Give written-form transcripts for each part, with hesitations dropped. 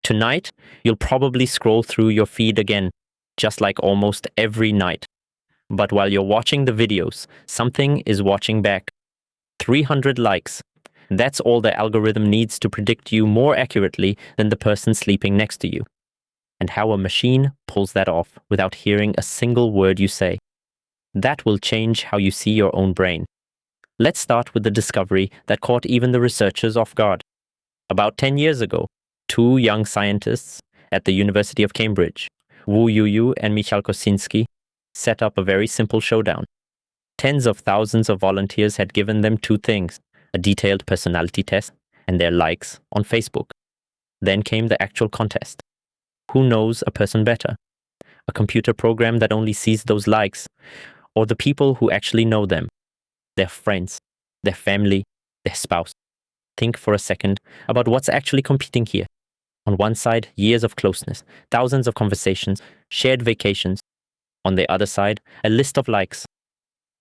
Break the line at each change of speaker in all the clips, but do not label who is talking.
Tonight, you'll probably scroll through your feed again, just like almost every night. But while you're watching the videos, something is watching back. 300 likes. That's all the algorithm needs to predict you more accurately than the person sleeping next to you. And how a machine pulls that off without hearing a single word you say. That will change how you see your own brain. Let's start with the discovery that caught even the researchers off guard. About 10 years ago, two young scientists at the University of Cambridge, Wu Yuyu and Michal Kosinski, set up a very simple showdown. Tens of thousands of volunteers had given them two things, a detailed personality test and their likes on Facebook. Then came the actual contest. Who knows a person better? A computer program that only sees those likes, or the people who actually know them? Their friends, their family, their spouse. Think for a second about what's actually competing here. On one side, years of closeness, thousands of conversations, shared vacations. On the other side, a list of likes.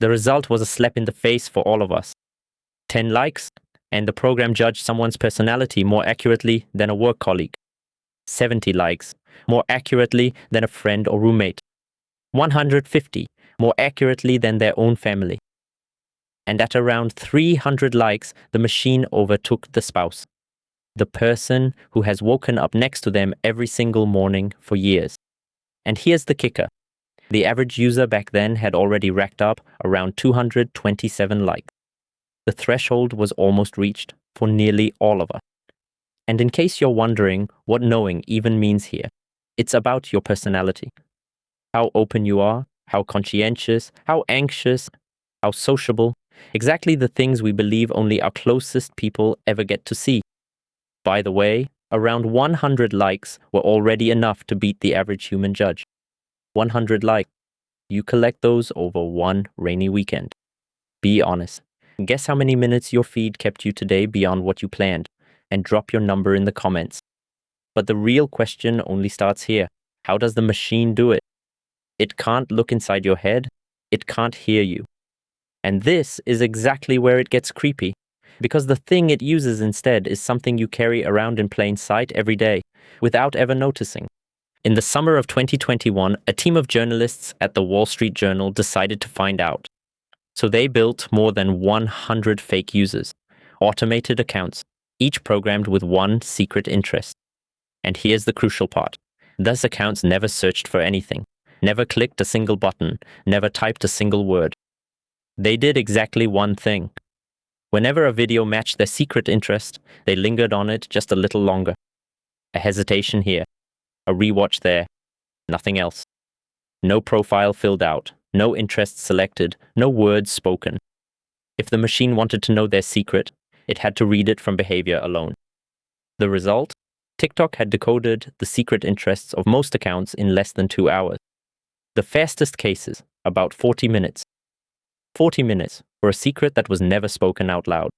The result was a slap in the face for all of us. 10 likes, and the program judged someone's personality more accurately than a work colleague. 70 likes, more accurately than a friend or roommate. 150, more accurately than their own family. And at around 300 likes, the machine overtook the spouse. The person who has woken up next to them every single morning for years. And here's the kicker. The average user back then had already racked up around 227 likes. The threshold was almost reached for nearly all of us. And in case you're wondering what knowing even means here, it's about your personality. How open you are, how conscientious, how anxious, how sociable. Exactly the things we believe only our closest people ever get to see. By the way, around 100 likes were already enough to beat the average human judge. 100 likes. You collect those over one rainy weekend. Be honest. Guess how many minutes your feed kept you today beyond what you planned, and drop your number in the comments. But the real question only starts here. How does the machine do it? It can't look inside your head. It can't hear you. And this is exactly where it gets creepy, because the thing it uses instead is something you carry around in plain sight every day, without ever noticing. In the summer of 2021, a team of journalists at the Wall Street Journal decided to find out. So they built more than 100 fake users, automated accounts, each programmed with one secret interest. And here's the crucial part. Those accounts never searched for anything, never clicked a single button, never typed a single word. They did exactly one thing. Whenever a video matched their secret interest, they lingered on it just a little longer. A hesitation here, a rewatch there, nothing else. No profile filled out, no interest selected, no words spoken. If the machine wanted to know their secret, it had to read it from behavior alone. The result? TikTok had decoded the secret interests of most accounts in less than 2 hours. The fastest cases, about 40 minutes. 40 minutes for a secret that was never spoken out loud.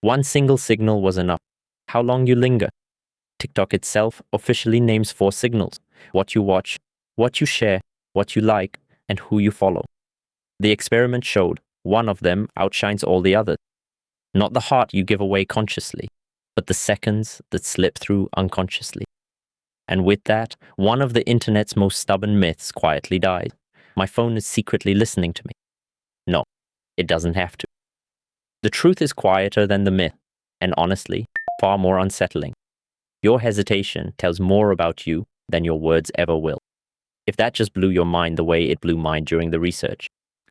One single signal was enough. How long you linger. TikTok itself officially names 4 signals: what you watch, what you share, what you like, and who you follow. The experiment showed one of them outshines all the others. Not the heart you give away consciously, but the seconds that slip through unconsciously. And with that, one of the internet's most stubborn myths quietly died. My phone is secretly listening to me. No, it doesn't have to. The truth is quieter than the myth, and honestly, far more unsettling. Your hesitation tells more about you than your words ever will. If that just blew your mind the way it blew mine during the research,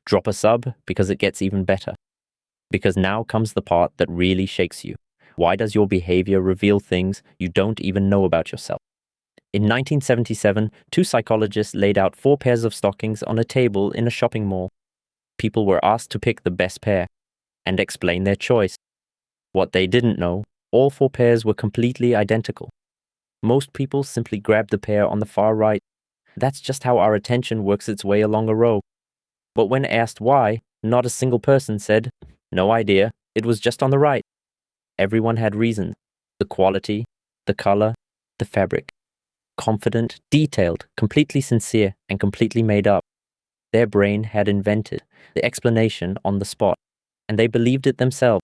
drop a sub because it gets even better. Because now comes the part that really shakes you. Why does your behavior reveal things you don't even know about yourself? In 1977, 2 psychologists laid out 4 pairs of stockings on a table in a shopping mall. People were asked to pick the best pair and explain their choice. What they didn't know, all 4 pairs were completely identical. Most people simply grabbed the pair on the far right. That's just how our attention works its way along a row. But when asked why, not a single person said, "No idea, it was just on the right." Everyone had reasons. The quality, the color, the fabric. Confident, detailed, completely sincere, and completely made up. Their brain had invented the explanation on the spot, and they believed it themselves.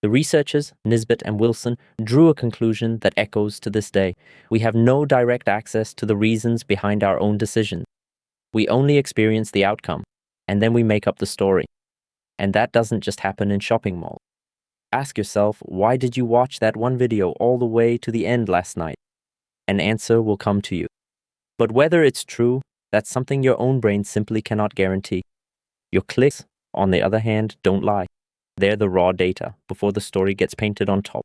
The researchers, Nisbet and Wilson, drew a conclusion that echoes to this day. We have no direct access to the reasons behind our own decisions. We only experience the outcome, and then we make up the story. And that doesn't just happen in shopping malls. Ask yourself, why did you watch that one video all the way to the end last night? An answer will come to you. But whether it's true, that's something your own brain simply cannot guarantee. Your clicks, on the other hand, don't lie. They're the raw data before the story gets painted on top.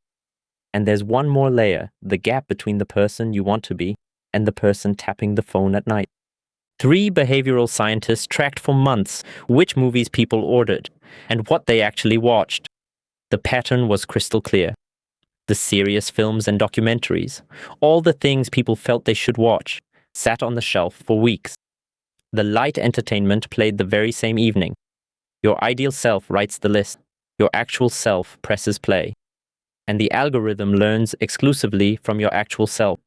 And there's one more layer, the gap between the person you want to be and the person tapping the phone at night. 3 behavioral scientists tracked for months which movies people ordered and what they actually watched. The pattern was crystal clear. The serious films and documentaries, all the things people felt they should watch, sat on the shelf for weeks. The light entertainment played the very same evening. Your ideal self writes the list. Your actual self presses play. And the algorithm learns exclusively from your actual self.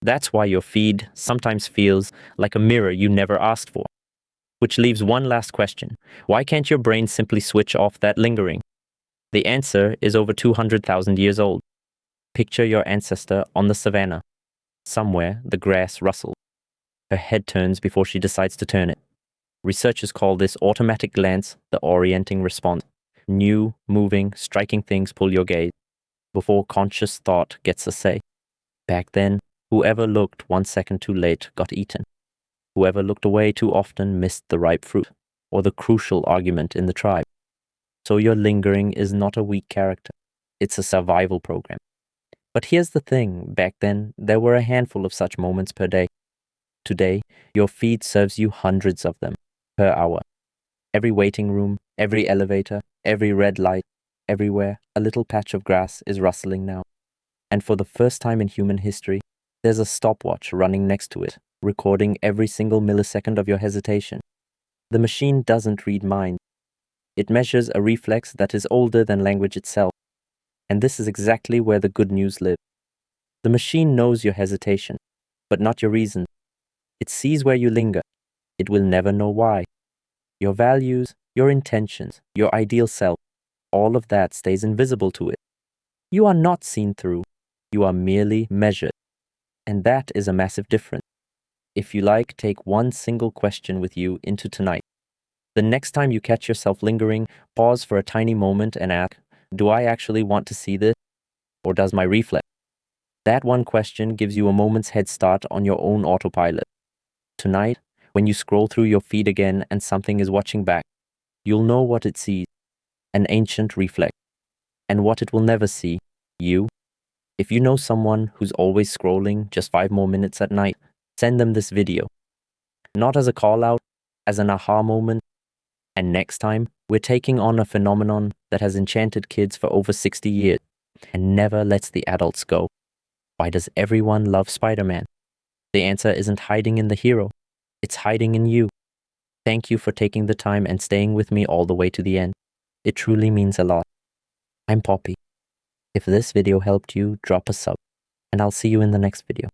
That's why your feed sometimes feels like a mirror you never asked for. Which leaves one last question. Why can't your brain simply switch off that lingering? The answer is over 200,000 years old. Picture your ancestor on the savanna. Somewhere, the grass rustles. Her head turns before she decides to turn it. Researchers call this automatic glance the orienting response. New, moving, striking things pull your gaze before conscious thought gets a say. Back then, whoever looked 1 second too late got eaten. Whoever looked away too often missed the ripe fruit, or the crucial argument in the tribe. So your lingering is not a weak character. It's a survival program. But here's the thing, back then, there were a handful of such moments per day. Today, your feed serves you hundreds of them per hour. Every waiting room, every elevator, every red light, everywhere, a little patch of grass is rustling now. And for the first time in human history, there's a stopwatch running next to it, recording every single millisecond of your hesitation. The machine doesn't read minds. It measures a reflex that is older than language itself. And this is exactly where the good news lives. The machine knows your hesitation, but not your reason. It sees where you linger. It will never know why. Your values, your intentions, your ideal self, all of that stays invisible to it. You are not seen through. You are merely measured. And that is a massive difference. If you like, take one single question with you into tonight. The next time you catch yourself lingering, pause for a tiny moment and ask, do I actually want to see this? Or does my reflex? That one question gives you a moment's head start on your own autopilot. Tonight, when you scroll through your feed again and something is watching back, you'll know what it sees, an ancient reflex, and what it will never see, you. If you know someone who's always scrolling just 5 more minutes at night, send them this video. Not as a call out, as an aha moment. And next time, we're taking on a phenomenon that has enchanted kids for over 60 years and never lets the adults go. Why does everyone love Spider-Man? The answer isn't hiding in the hero. It's hiding in you. Thank you for taking the time and staying with me all the way to the end. It truly means a lot. I'm Poppy. If this video helped you, drop a sub, and I'll see you in the next video.